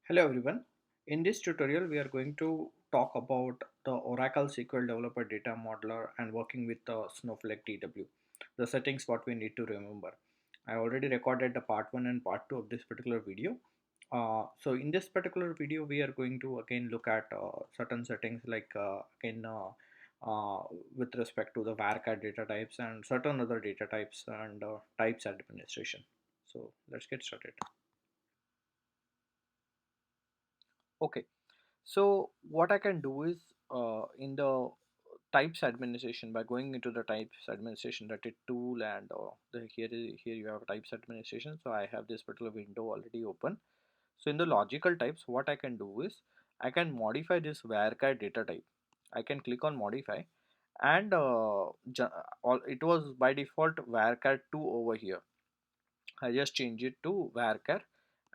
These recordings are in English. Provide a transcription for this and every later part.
Hello everyone. In this tutorial, we are going to talk about the Oracle SQL Developer Data Modeler and working with the Snowflake DW. The settings what we need to remember. I already recorded the part 1 and part 2 of this particular video. So in this particular video, we are going to again look at certain settings like again uh, with respect to the varchar data types and certain other data types and types administration. So let's get started. Okay. So what I can do is in the types administration by going into the types administration that it tool and here you have types administration. So I have this particular window already open. So in the logical types, what I can do is I can modify this varchar data type. I can click on modify and it was by default varchar 2 over here. I just change it to varchar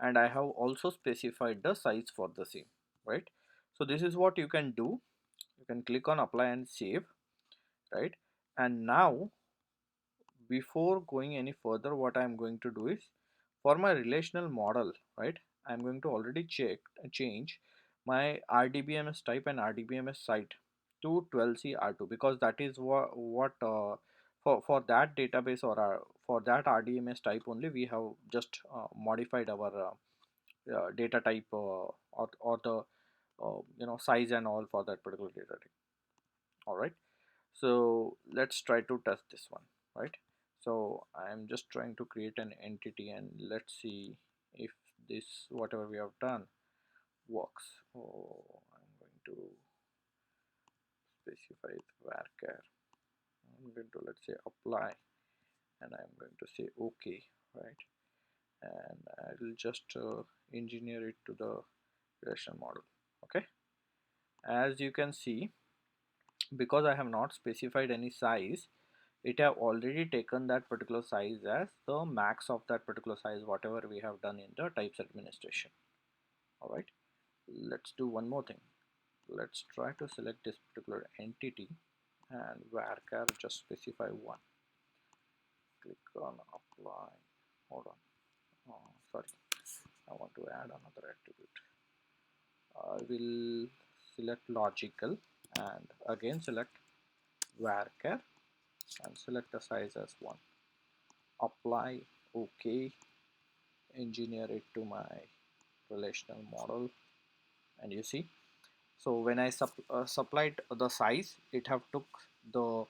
and I have also specified the size for the same, right? So this is what you can do. You can click on apply and save, right? And now before going any further, what I'm going to do is for my relational model, right? I'm going to already change my RDBMS type and RDBMS site to 12C R2 because that is what for that database or for that RDMS type only we have just modified our data type or the size and all for that particular data type. All right, so let's try to test this one, right? So I'm just trying to create an entity and let's see if this whatever we have done works. Oh, I'm going to specify varchar. I'm going to let's say apply and I'm going to say okay, right? And I will just engineer it to the relational model. Okay, as you can see, because I have not specified any size, it have already taken that particular size as the max of that particular size whatever we have done in the types administration. All right, let's do one more thing. Let's try to select this particular entity and varchar just specify one. Click on apply. Hold on. Sorry, I want to add another attribute. I will select logical and again select varchar and select the size as 1. Apply, okay, engineer it to my relational model, and you see, so when I supplied the size, it have took the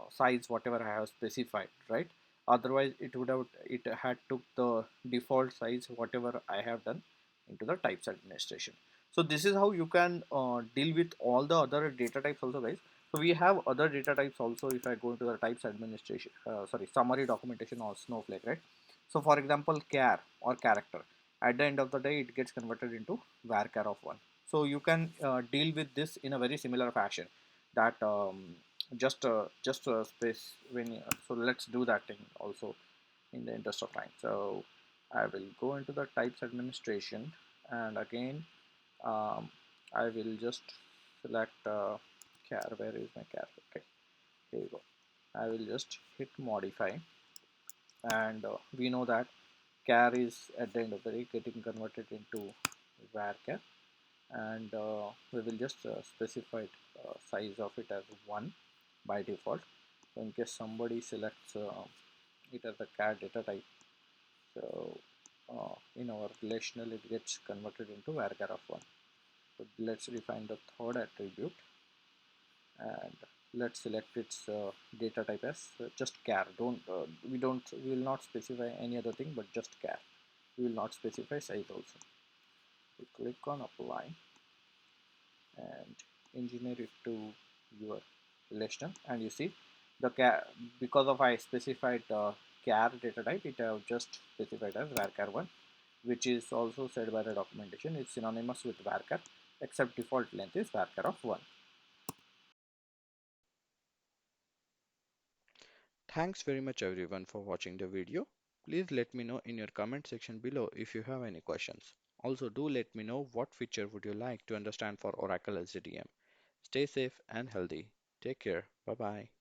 size whatever I have specified, right? Otherwise it had took the default size whatever I have done into the types administration. So this is how you can deal with all the other data types also, guys. So we have other data types also. If I go into the types administration, sorry, summary documentation or Snowflake, right? So for example, char or character, at the end of the day it gets converted into varchar of 1. So you can deal with this in a very similar fashion, that just space when so let's do that thing also in the interest of time. So I will go into the types administration and again um, I will just select char. Where is my char? Okay, here you go. I will just hit modify and we know that char is at the end of the day getting converted into varchar, and we will just specify size of it as 1 by default. So in case somebody selects it as a char data type, so in our relational it gets converted into varchar of 1. So let's define the third attribute and let's select its data type as just char. We will not specify any other thing but just char. We will not specify size also. We click on apply and engineer it to your relational, and you see the char, because of I specified char data type, it have just specified as varchar1, which is also said by the documentation. It's synonymous with varchar except default length is varchar of 1. Thanks very much everyone for watching the video. Please let me know in your comment section below if you have any questions. Also do let me know what feature would you like to understand for Oracle SDDM. Stay safe and healthy. Take care. Bye bye.